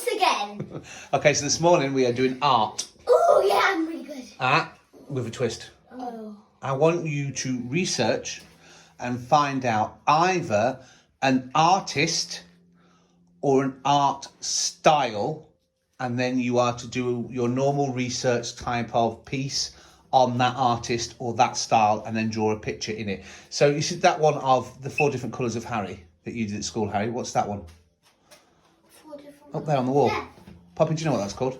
once again. Okay, so this morning we are doing art. Oh, yeah, I'm really good. Art with a twist. Oh. I want you to research and find out either an artist or an art style, and then you are to do your normal research type of piece on that artist or that style, and then draw a picture in it. So you see that one of the 4 different colours of Harry that you did at school, Harry. What's that one? 4 different. Up there on the wall. Yeah. Poppy, do you know what that's called?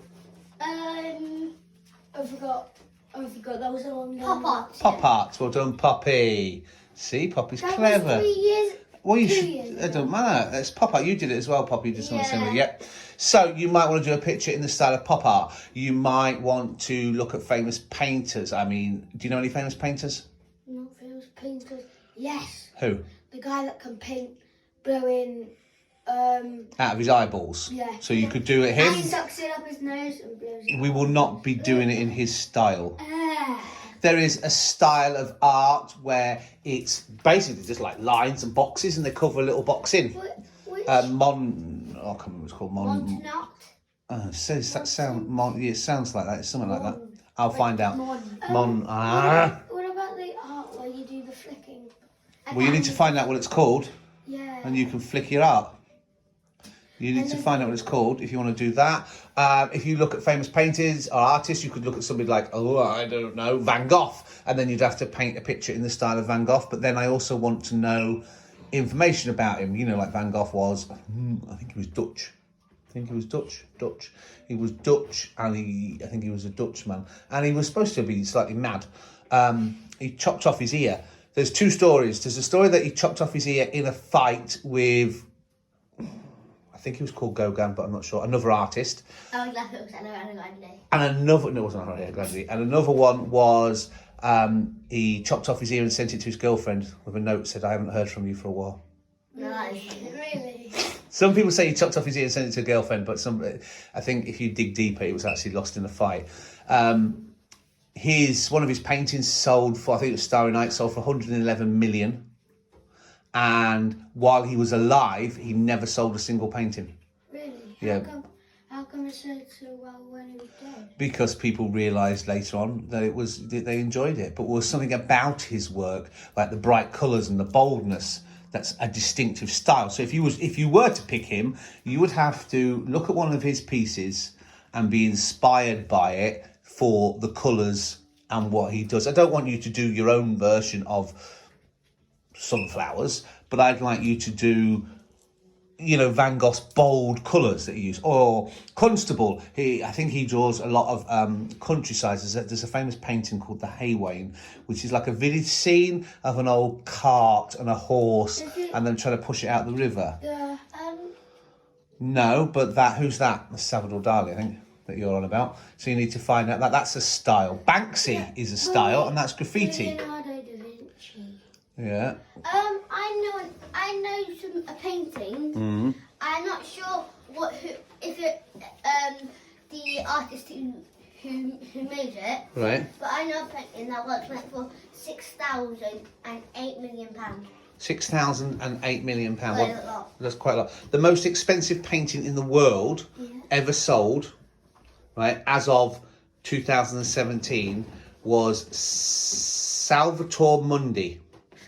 I forgot. That was the one. Pop art. Pop art. Well done, Poppy. See, Poppy's That clever. was 3 years. Well, you 2 should, years it ago. doesn't matter. It's pop art. You did it as well, Poppy. You did something Yeah. similar. Yep. So you might want to do a picture in the style of pop art. You might want to look at famous painters. I mean, do you know any famous painters? Not famous painters. Yes. Who? The guy that can paint blowing. Out of his eyeballs. Yeah. So you could do it And he him. sucks it up his nose and blows it. We will not be doing it in his style. Ah. There is a style of art where it's basically just like lines and boxes, and they cover a little box in. Which? I can't remember what it's called. Montanot. Says that sound. Yeah, it sounds like that. It's something like that. I'll Like find out. What about the art where you do the flicking? Well, you need to find out what it's called, Yeah. and you can flick your art. You need to find out what it's called if you want to do that. If you look at famous painters or artists, you could look at somebody like, I don't know, Van Gogh, and then you'd have to paint a picture in the style of Van Gogh. But then I also want to know information about him. You know, like Van Gogh was, I think he was Dutch. He was Dutch, and I think he was a Dutchman, and he was supposed to be slightly mad. He chopped off his ear. There's 2 stories. There's a story that he chopped off his ear in a fight with, I think he was called Gauguin, but I'm not sure, another artist. Oh, I thought it was Ariana Grande. And another, no, it wasn't Ariana Grande. And another one was he chopped off his ear and sent it to his girlfriend with a note that said, I haven't heard from you for a while. Nice. Really? Some people say he chopped off his ear and sent it to a girlfriend, but I think if you dig deeper, it was actually lost in a fight. One of his paintings sold for, I think it was Starry Night, sold for 111 million. And while he was alive, he never sold a single painting. Really? Yeah. How come it sold so well when he was dead? Because people realised later on that they enjoyed it. But there was something about his work, like the bright colours and the boldness, that's a distinctive style. So if you were to pick him, you would have to look at one of his pieces and be inspired by it for the colours and what he does. I don't want you to do your own version of sunflowers, but I'd like you to do, Van Gogh's bold colours that he used. Or Constable, I think he draws a lot of countryside. There's a famous painting called The Haywain, which is like a village scene of an old cart and a horse, and then trying to push it out the river. No, but who's that? That's Salvador Dali, I think, that you're on about. So you need to find out that's a style. Banksy is a style, and that's graffiti. Leonardo da Vinci. Yeah. I know a painting. Mm-hmm. I'm not sure the artist who made it. Right. But I know a painting that went for £6,008 million. £6,008 million. Quite a lot. That's quite a lot. The most expensive painting in the world ever sold, right, as of 2017, was Salvator Mundi.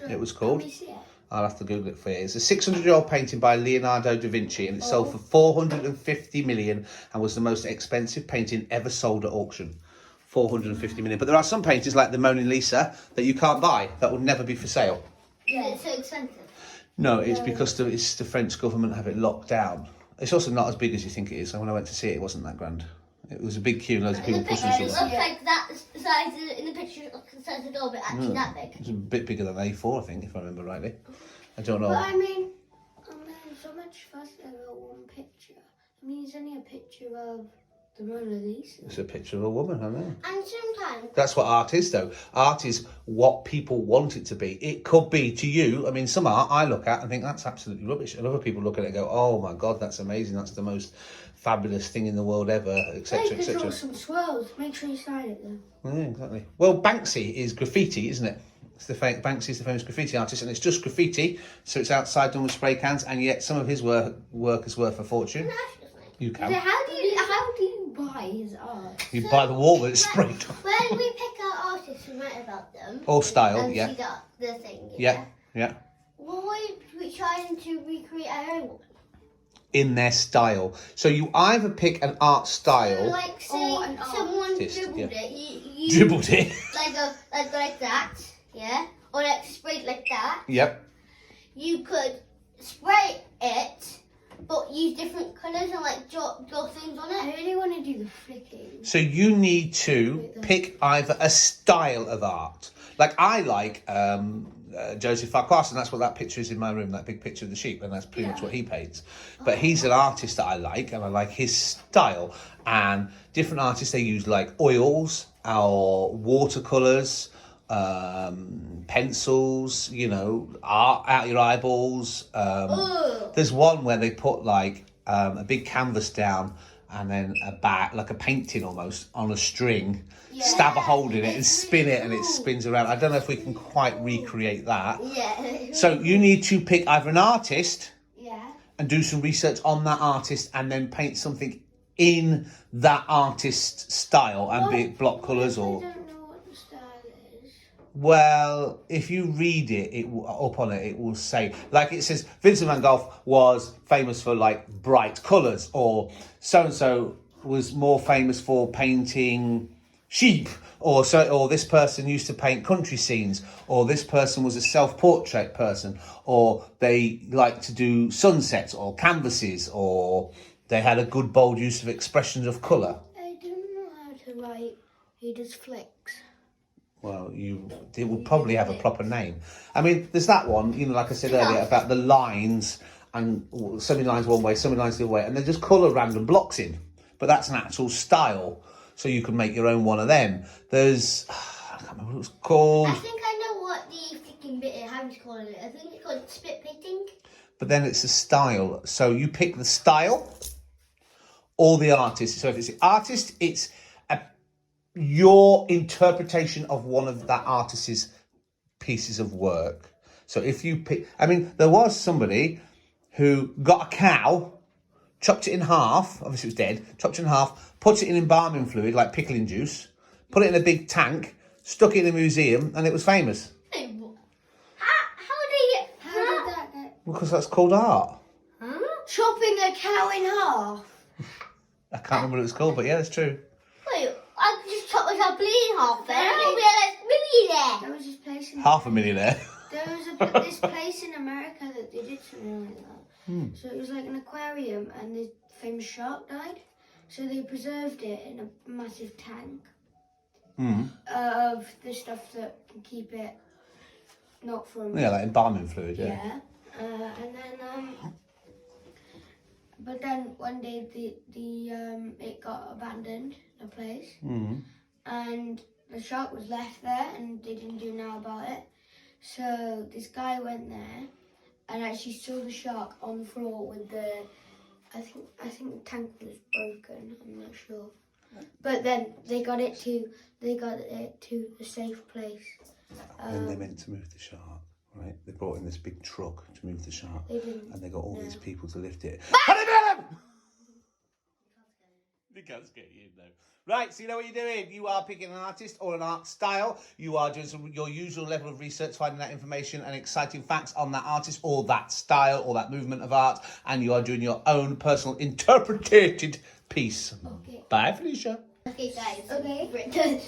It was called. Let me see it. I'll have to Google it for you. It's a 600-year-old painting by Leonardo da Vinci, and it sold for 450 million and was the most expensive painting ever sold at auction. 450 million. But there are some paintings like the Mona Lisa that you can't buy, that will never be for sale. Yeah, it's so expensive. No, it's because it's the French government have it locked down. It's also not as big as you think it is. So when I went to see it, it wasn't that grand. It was a big queue and loads of people pushing It each looks other. like that size in the picture. It looks the size of the door, but actually that big. It's a bit bigger than A4, I think, if I remember rightly. I don't know. But I mean, so much fuss about one picture. I mean, it's only a picture of the Mona Lisa. It's a picture of a woman, I know. And sometimes... That's what art is, though. Art is what people want it to be. It could be to you. I mean, some art I look at and think that's absolutely rubbish. And other people look at it and go, oh my God, that's amazing. That's the most fabulous thing in the world ever, etc., You could draw etc. some swirls. Make sure you sign it, though. Yeah, exactly. Well, Banksy is graffiti, isn't it? Banksy is the famous graffiti artist, and it's just graffiti, so it's outside done with spray cans, and yet some of his work is worth a fortune. Can I ask you something? You So can. how do you buy his art? You buy the wall that's sprayed. When we pick our artists, we write about them. Or style, and yeah. see the thing. Yeah. Well, we trying to recreate our own one. In their style. So you either pick an art So, style. like, say an someone artist, dribbled yeah. it. You Dribbled it. like that, yeah, or like sprayed like that. Yep. You could spray it, but use different colours and like draw things on I it. really want to do the flicking. So you need to pick either a style of art. Like I like Joseph Farquhar, and that's what that picture is in my room, that big picture of the sheep, and that's pretty much what he paints. But he's an artist that I like, and I like his style. And different artists, they use like oils or watercolours, pencils, you know, art out your eyeballs. There's one where they put like a big canvas down and then a bat, like a painting almost, on a string, stab a hole in it and spin it and it spins around. I don't know if we can quite recreate that. Yeah. So you need to pick either an artist Yeah. and do some research on that artist and then paint something in that artist's style, and be it block colours or... I don't know what the style is. Well, if you read it, up on it will say, like it says, Vincent van Gogh was famous for like bright colours, or so-and-so was more famous for painting sheep, or this person used to paint country scenes, or this person was a self-portrait person, or they like to do sunsets or canvases, or they had a good bold use of expressions of colour. I don't know how to write. He does flicks. Well, it would probably have a proper name. I mean, there's that one, you know, like I said earlier, about the lines, and so many lines one way, so many lines the other way, and they just colour random blocks in. But that's an actual style, so you can make your own one of them. There's, I can't remember what it's called. I think I know what the freaking bit is. How do you call it? I think it's called spit painting. But then it's a style. So you pick the style or the artist. So if it's the artist, it's your interpretation of one of that artist's pieces of work. So if you pick, I mean, there was somebody who got a cow, chopped it in half, obviously it was dead, chopped it in half, put it in embalming fluid, like pickling juice, put it in a big tank, stuck it in a museum, and it was famous. How did How did that get... Because that's called art. Huh? Chopping a cow in half. I can't remember what it's called, but yeah, it's true. Wait, I could just chop myself bleeding half there. I didn't realise millionaire. There was this place in... Half a millionaire. There was this place in America that they did something like that. So it was like an aquarium, and the famous shark died. So they preserved it in a massive tank of the stuff that can keep it not from... Yeah, like embalming fluid, yeah. Yeah. And then, but then one day it got abandoned, the place, and the shark was left there, and they didn't do now about it. So this guy went there and actually saw the shark on the floor with the, I think the tank was broken. I'm not sure, but then they got it to a safe place. When they meant to move the shark, right? They brought in this big truck to move the shark, They didn't. and they got all these people to lift it. They can't scare you, though. Right, so you know what you're doing. You are picking an artist or an art style. You are doing your usual level of research, finding that information and exciting facts on that artist or that style or that movement of art, and you are doing your own personal interpreted piece. Okay. Bye, Felicia. Okay, guys. Okay.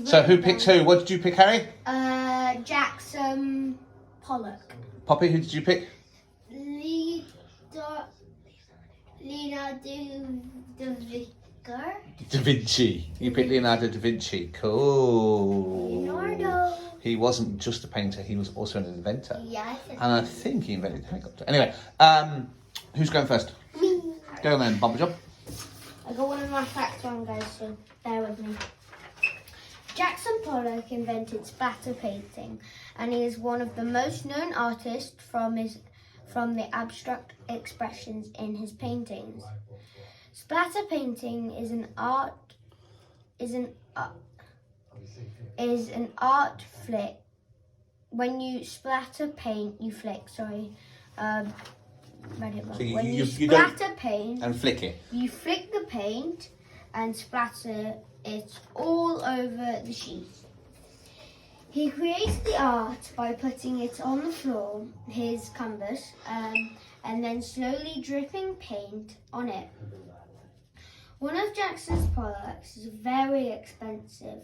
So who picked who? What did you pick, Harry? Jackson Pollock. Poppy, who did you pick? Leonardo da Vinci. Da Vinci. You picked Leonardo da Vinci. Cool. Leonardo. He wasn't just a painter, he was also an inventor. Yeah. And I think he invented the helicopter. Anyway, who's going first? Me. Go on then, Bobby Job. I got one of my facts wrong, guys, so bear with me. Jackson Pollock invented splatter painting, and he is one of the most known artists from the abstract expressions in his paintings. Splatter painting is an art flick. When you splatter paint, you flick. read it wrong. So When you you don't- splatter paint, And flick it. you flick the paint and splatter it all over the sheet. He creates the art by putting it on the floor, his canvas, and then slowly dripping paint on it. One of Jackson's products is very expensive.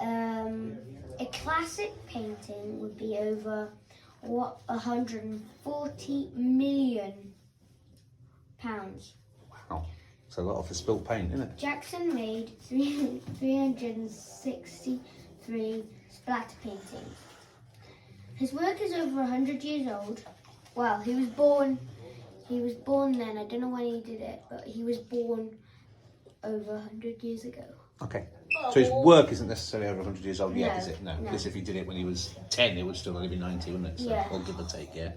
A classic painting would be over 140 million pounds. Wow. It's a lot of spilt paint, isn't it? Jackson made 363 splatter paintings. His work is over 100 years old. Well, he was born then. I don't know when he did it, but he was born over 100 years ago. Okay. So his work isn't necessarily over 100 years old yet, No, is it? No. no. Because if he did it when he was 10, it would still only be 90, wouldn't it? So, Yeah. or give or take, yeah.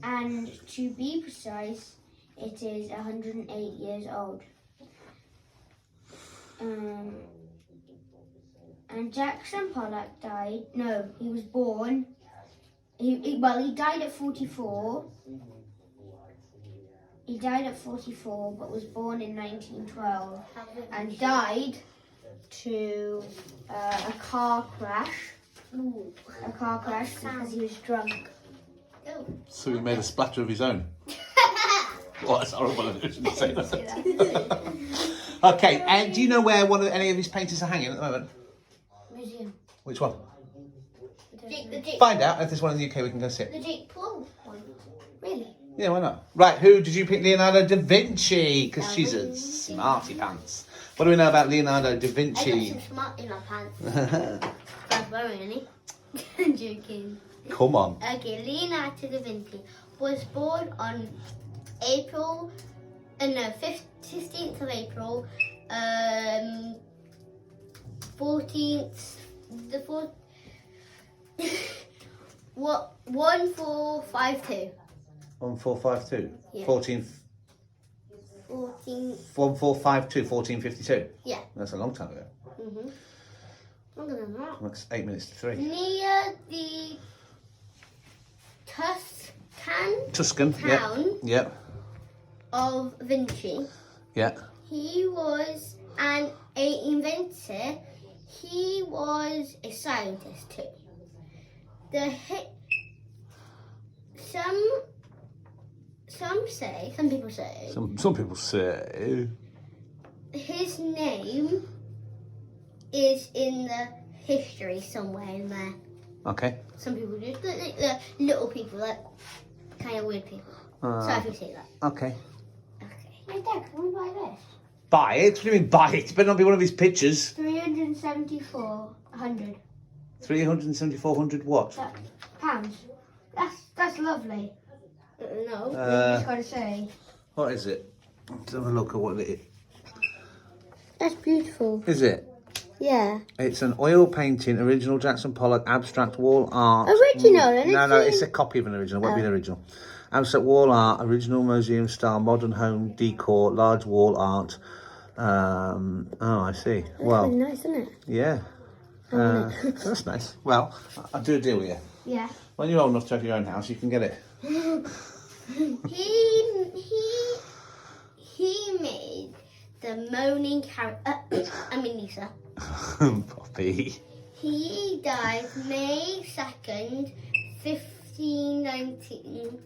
And to be precise, it is 108 years old. And Jackson Pollock died. No, he was born. He died at 44. He died at 44, but was born in 1912 and died to a car crash. A car crash because he was drunk. So he made a splatter of his own. Well, that's horrible. I shouldn't say that. Okay, and do you know where any of his paintings are hanging at the moment? Museum. Which one? The Find out. If there's one in the UK, we can go see it. Jake Paul one. Really? Yeah, why not? Right, who did you pick? Leonardo da Vinci, because she's a smarty pants. What do we know about Leonardo da I got Vinci? some smart in my pants. That's wearing any. I'm joking. Come on. Okay, Leonardo da Vinci was born on 15th of April, 1452. 1452. Yeah. 14. 1452. 1452. Yeah. That's a long time ago. Longer than that. That's 8 minutes to 3. Near the Tuscan. town Yep. of Vinci. Yeah. He was an inventor. He was a scientist too. Some people say Some people say. his name is in the history somewhere in there. Okay. Some people do, like the little people, like kind of weird people. Sorry if you say that. Okay. Okay. Hey Dad, can we buy this? Buy it? What do you mean buy it? It better not be one of his pictures. 374,100 374 what? pounds. That's lovely. No. I just gotta say. What is it? Let's have a look at what it is. That's beautiful. Is it? Yeah. It's an oil painting, original Jackson Pollock, abstract wall art. Original, and No, it's it's a copy of an original. It won't be an original. Abstract wall art, original museum style, modern home decor, large wall art. Oh, I see. Well, nice, isn't it? yeah. That's nice. Well, I'll do a deal with you. Yeah. When you're old enough to have your own house, you can get it. He made the moaning character. Lisa. Poppy. He died May 2nd, 1519.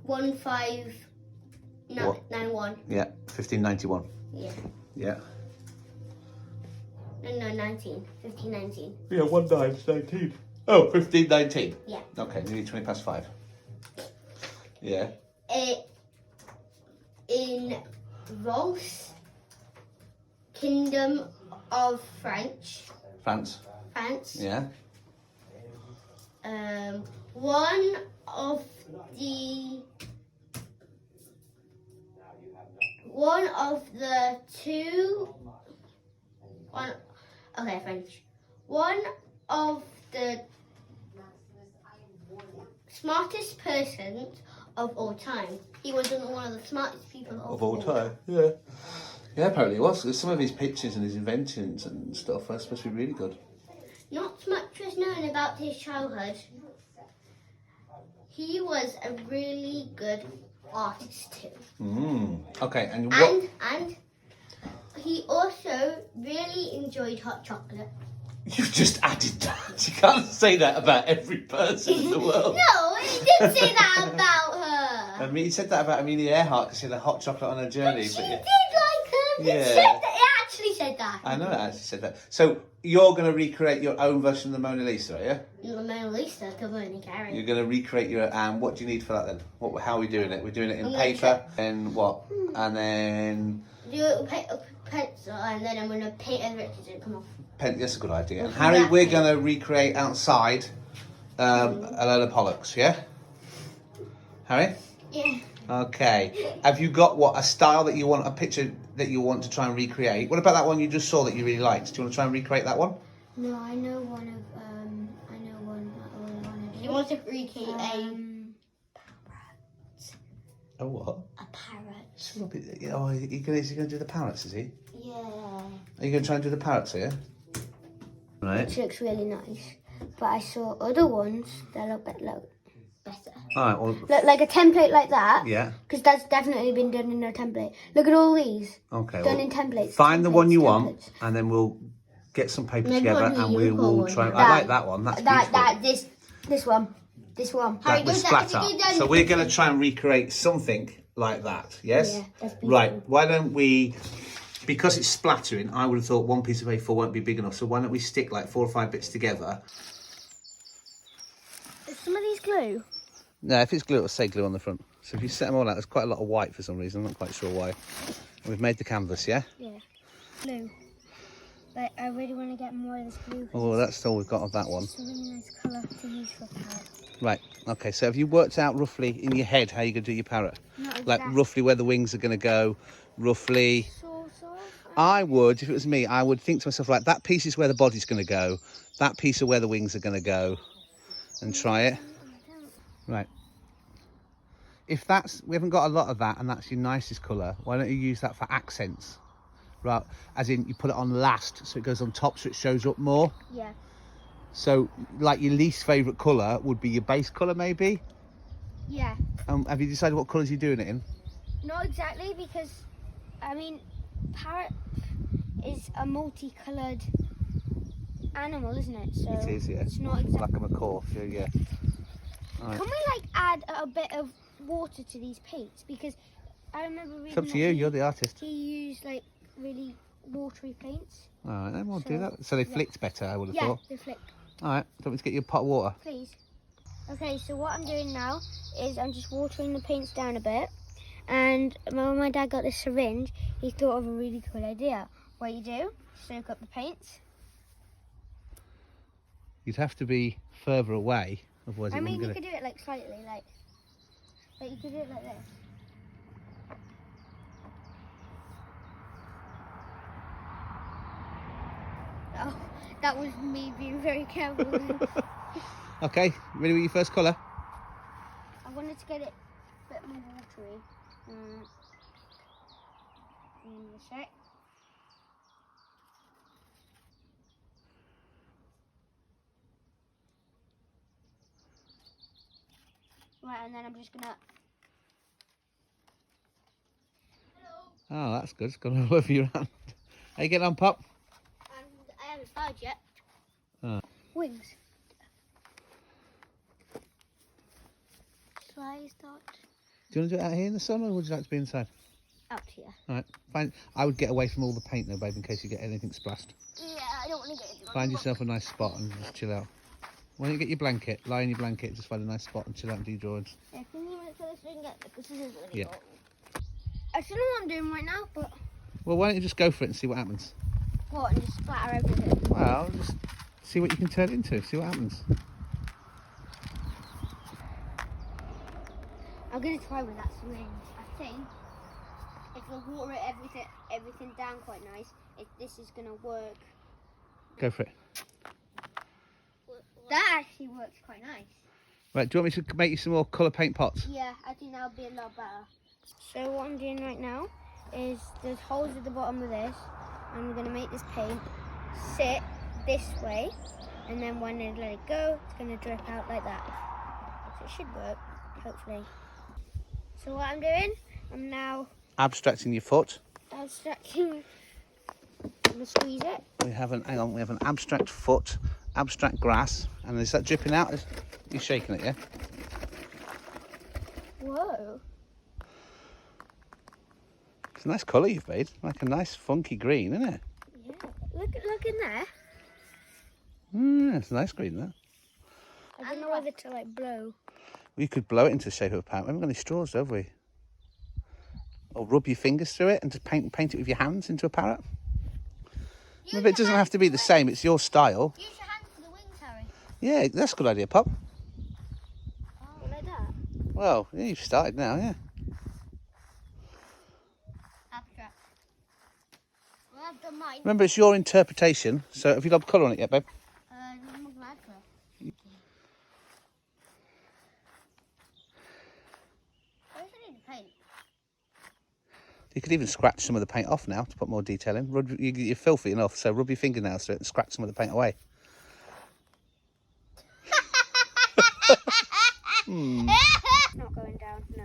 1591. Yeah, 1591. Yeah. Yeah. No, 1519. Yeah, 1919. Oh, 1519. Yeah. Okay, nearly 20 past 5. Yeah. In Vos, Kingdom of France. Yeah. One of the two. French. One of the smartest persons of all time. He was one of the smartest people Of all time. Yeah. Yeah, apparently he was. Some of his pictures and his inventions and stuff are supposed to be really good. Not much was known about his childhood. he was a really good artist too. Okay, and what? And he also really enjoyed hot chocolate. You've just added that. You can't say that about every person in the world. No, he didn't say that about her. I mean, he said that about Amelia Earhart because she had a hot chocolate on her journey. She but did like her. Yeah. It actually said that. I know it actually said that. So you're going to recreate your own version of the Mona Lisa, are you? The Mona Lisa, come on, Karen. You're going to recreate your. What do you need for that then? How are we doing it? We're doing it in paper and what? And then. Do it with pencil, and then I'm going to paint it rich and come off. That's a good idea. And Harry, we're going to recreate outside a load of Pollocks, yeah? Harry? Yeah. Okay. Have you got a style that you want, a picture that you want to try and recreate? What about that one you just saw that you really liked? Do you want to try and recreate that one? No, I know one of, I know one that I want to do. You want to recreate Oh, what? a parrot. Oh, is he going to do the parrots, is he? Yeah. Are you going to try and do the parrots here? Right. Which looks really nice. But I saw other ones that look better. All right, well, Look like a template like that. yeah. Because that's definitely been done in a template. Look at all these. Okay. Done well, in templates. Find the one you templates. want, and then we'll get some paper Maybe together, one and here, we you will got try. one. I like that one. That's beautiful. This one. This one. Harry, That was do that. splatter. Do that. So we're going to try and recreate something like that. Yes. Yeah, that's beautiful. Right. Why don't we? Because it's splattering, I would have thought one piece of A4 won't be big enough. So why don't we stick like 4 or 5 bits together? Is some of these glue? No, if it's glue, it'll say glue on the front. So if you set them all out, there's quite a lot of white for some reason. I'm not quite sure why. And we've made the canvas, yeah? Yeah. Glue. But I really want to get more of this glue. Oh, that's all we've got of that one. It's a really nice colour to use for a parrot. Right. Okay. So have you worked out roughly in your head how you're going to do your parrot? Not Like exact. roughly where the wings are going to go, roughly. Sort of. I would, if it was me, I would think to myself, like, that piece is where the body's going to go, that piece is where the wings are going to go, and try it. Right. If we haven't got a lot of that, and that's your nicest colour, why don't you use that for accents? Right, as in you put it on last, so it goes on top, so it shows up more. Yeah. So, like, your least favourite colour would be your base colour, maybe? Yeah. Have you decided what colours you're doing it in? Not exactly, because, I mean, parrot is a multicoloured animal, isn't it? So It is, yeah. It's not exactly. Like a macaw, yeah. Right. Can we, like, add a bit of water to these paints? Because I remember reading It's up to that you, you're the artist. he used, like, really watery paints. All right, then we'll do So, that. So they yeah. flicked better, I would have Yeah, thought. they flick. All right, don't we to get you a pot of water? Please. Okay, so what I'm doing now is I'm just watering the paints down a bit. And when my dad got this syringe, he thought of a really cool idea. What you do, soak up the paints. You'd have to be further away, otherwise I it mean, wouldn't you get could do it like slightly, like you could do it like this. Oh, that was me being very careful then. Okay, ready with your first colour? I wanted to get it a bit more watery. In a sec. Right, and then I'm just gonna. Oh, that's good. It's gone all over your hand. How you getting on, Pop? And I haven't started yet. Wings. Shall I start? Do you want to do it out here in the sun, or would you like to be inside? Out here. All right, fine. I would get away from all the paint though, babe, in case you get anything splashed. Yeah, I don't want to get it. Find yourself a nice spot and just chill out. Why don't you get your blanket, lie in your blanket, just find a nice spot and chill out and do your drawings. Yeah, can you make sure this doesn't get the scissors really Yeah. cold? I don't know what I'm doing right now, but Well, why don't you just go for it and see what happens? what, and just splatter everything. Well, just see what you can turn it into, see what happens. I'm gonna try with that syringe. I think if I water everything down quite nice, this is gonna work. Go for it. That actually works quite nice. Right, do you want me to make you some more colour paint pots? Yeah, I think that'll be a lot better. So what I'm doing right now is there's holes at the bottom of this. I'm gonna make this paint sit this way, and then when I let it go, it's gonna drip out like that. So it should work. hopefully. So what I'm doing, I'm now Abstracting your foot. abstracting. I'm gonna squeeze it. We have an abstract foot, abstract grass, and is that dripping out? You're shaking it, yeah? Whoa. It's a nice colour you've made, like a nice funky green, isn't it? Yeah. Look in there. It's a nice green, that. I don't know whether to like blow. We could blow it into the shape of a parrot. We haven't got any straws, have we? Or rub your fingers through it and just paint it with your hands into a parrot. Maybe it doesn't have to be the same. It's your style. Use your hands for the wings, Harry. Yeah, that's a good idea, Pop. Oh, like that? Well, yeah, you've started now, yeah. Abstract. Well, I've done mine. Remember, it's your interpretation. So have you got colour on it yet, babe? I'm not glad for it. I also need to paint. You could even scratch some of the paint off now to put more detail in. You're filthy enough, so rub your fingernails through it and scratch some of the paint away. It's not going down, no.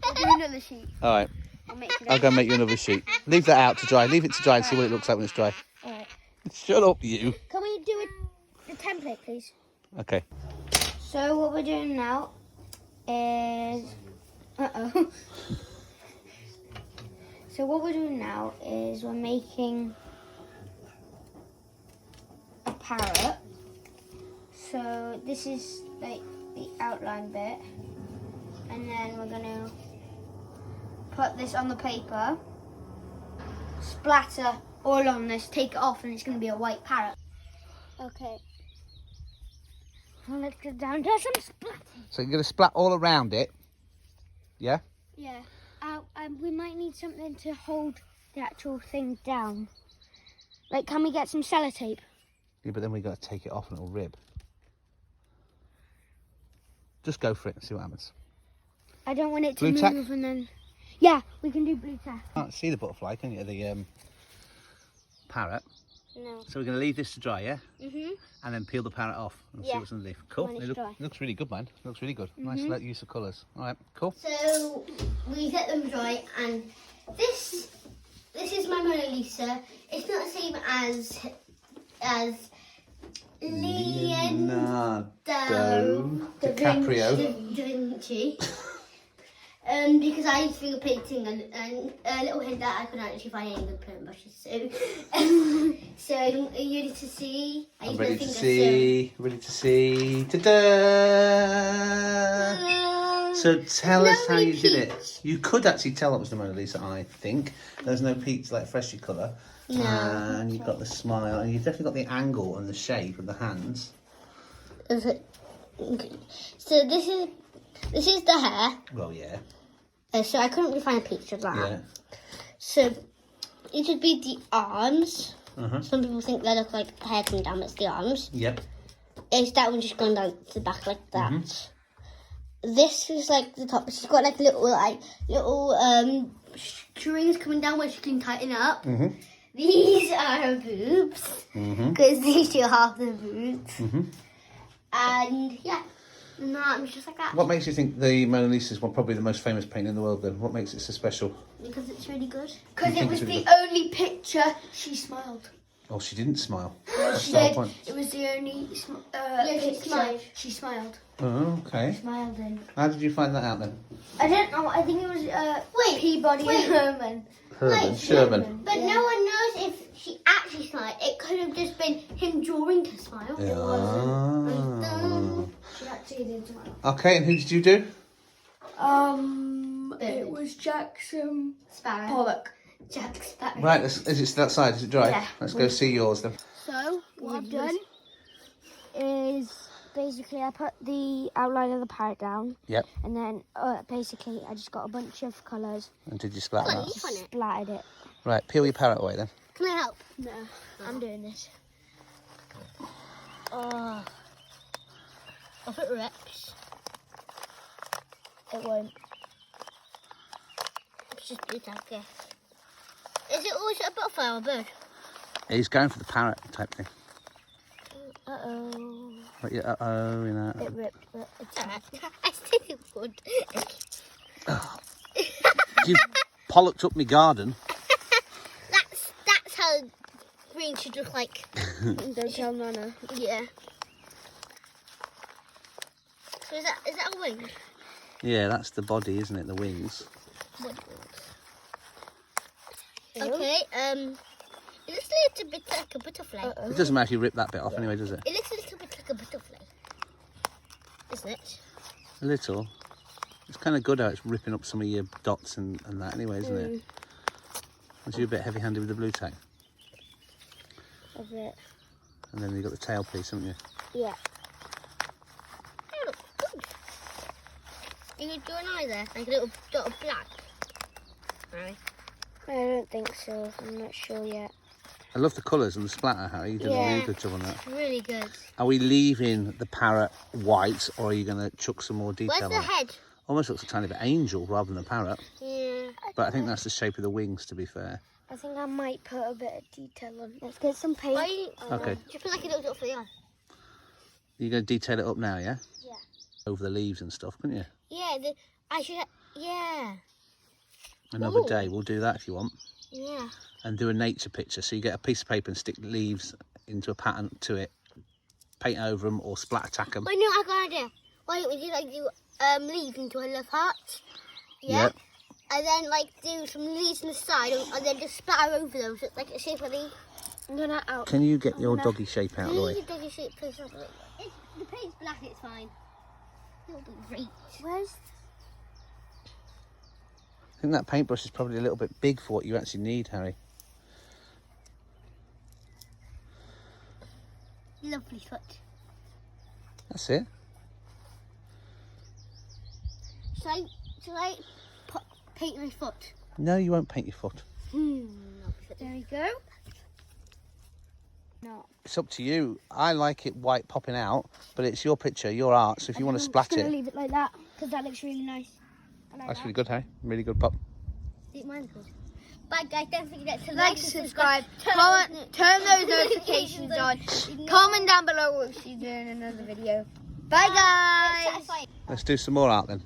We'll do another sheet. All right, I'll I'll go and make you another sheet. Leave that out to dry. Leave it to dry and see what it looks like when it's dry. Alright. Shut up, you. Can we do the template, please? Okay. So what we're doing now is... Uh-oh. So what we're doing now is we're making a parrot. So this is like the outline bit. And then we're going to put this on the paper, splatter all on this, take it off, and it's going to be a white parrot. Okay. Well, let's get down to some splatting. So you're going to splat all around it. Yeah? Yeah. We might need something to hold the actual thing down. Like, can we get some sellotape? Yeah, but then we've got to take it off and it'll rib. Just go for it and see what happens. I don't want it to Blue move tack? and then... Yeah, we can do blue tack. Can't see the butterfly, can you? The parrot. No. So we're going to leave this to dry, yeah? Mhm. And then peel the parrot off and see Yeah. what's underneath. Cool. When it's dry. Looks really good, man. Looks really good. Nice use of colours. All right, cool. So we let them dry, and this is my Mona Lisa. It's not the same as Leonardo DiCaprio. Da Vinci. Because I used finger painting, and a little hint that I couldn't actually find any good paint brushes. So are you ready to see? I'm ready to see. Ready to see. Ta-da! So tell us how you did it. You could actually tell it was the Mona Lisa, I think. There's no peach like freshly colour. No. And you've got the smile, and you've definitely got the angle and the shape of the hands. Is it? Okay. So this is the hair. Well, yeah. So I couldn't really find a picture of that. Yeah. So it would be the arms. Uh-huh. Some people think they look like hair coming down, but it's the arms. Yep. It's that one just going down to the back like that. This is like the top. She's got like little strings coming down where she can tighten up. These are her boobs because these show half the boobs. And yeah, and the arms just like that. What makes you think the Mona Lisa is probably the most famous painting in the world then? What makes it so special? Because it's really good. Because You it think was it's really the only picture she smiled. Oh, she didn't smile. She That's the whole said point. it was the only she picture smiled. she smiled. Oh, okay. Smiled in. How did you find that out then? I don't know. I think it was Peabody and Herman. Sherman. But no one knows if she actually smiled. It could have just been him drawing her smile. Yeah. She actually did smile. Okay, and who did you do? It was Jackson Sparrow. Pollock. Jack Sparrow. Right, is it still outside? Is it dry? Yeah. Let's go see yours then. So what I've done is basically I put the outline of the parrot down. Yep. And then basically I just got a bunch of colours. And did you splatter that? Splattered it. Right, peel your parrot away then. Can I help? No, I'm doing this. Oh. If it rips, It won't. it's just blue tack, yeah. Is it always a butterfly or a bird? He's going for the parrot type thing. Uh-oh. But yeah, uh-oh, you know. It ripped, but it's I still think it's good. You've pollocked up my garden. That's how green should look like. Don't tell Nana. Yeah. So is that a wing? Yeah, that's the body, isn't it? The wings. What wings? Okay, it looks a little bit like a butterfly. It doesn't matter if you rip that bit off anyway, does it? It looks a little bit like a butterfly. Isn't it? A little. It's kind of good how it's ripping up some of your dots and that anyway, isn't it? Was you a bit heavy-handed with the blue tack? A bit. And then you've got the tail piece, haven't you? Yeah. They look good. You could do an eye there, like a little dot of black. Right. I don't think so. I'm not sure yet. I love the colours and the splatter, Harry. You did a Yeah. really good job on that. It's really good. Are we leaving the parrot white, or are you going to chuck some more detail Where's the on it? head? Almost looks a tiny bit angel rather than a parrot. Yeah. But I think that's the shape of the wings, to be fair. I think I might put a bit of detail on. Let's get some paint. Why you, Okay. just put like a little dot for the eye. You're going to detail it up now, yeah? Yeah. Over the leaves and stuff, couldn't you? Yeah, I should. Yeah. Another Ooh. day, we'll do that if you want. Yeah. And do a nature picture. So you get a piece of paper and stick leaves into a pattern to it. Paint over them or splatter tack them. Wait, no, I got an idea. Why don't we do leaves into a love heart? Yeah. Yep. And then do some leaves on the side and then just splatter over them so it's like a shape of leaf. No, not out. Can you get your doggy shape out of the way? The doggy shape place up. The paint's black, it's fine. It'll be great. Where's... I think that paintbrush is probably a little bit big for what you actually need, Harry. Lovely foot. That's it. Should I paint my foot? No, you won't paint your foot. There we go. No. It's up to you. I like it white popping out, but it's your picture, your art. So if you want to splat I'm just it, gonna leave it like that because that looks really nice. I like that's that. really good, Harry. Really good pop. Mine's good. Bye guys, don't forget to Like, subscribe, comment, turn those notifications on. Comment down below what she's doing in another video. Bye guys. Satisfying. Let's do some more art then.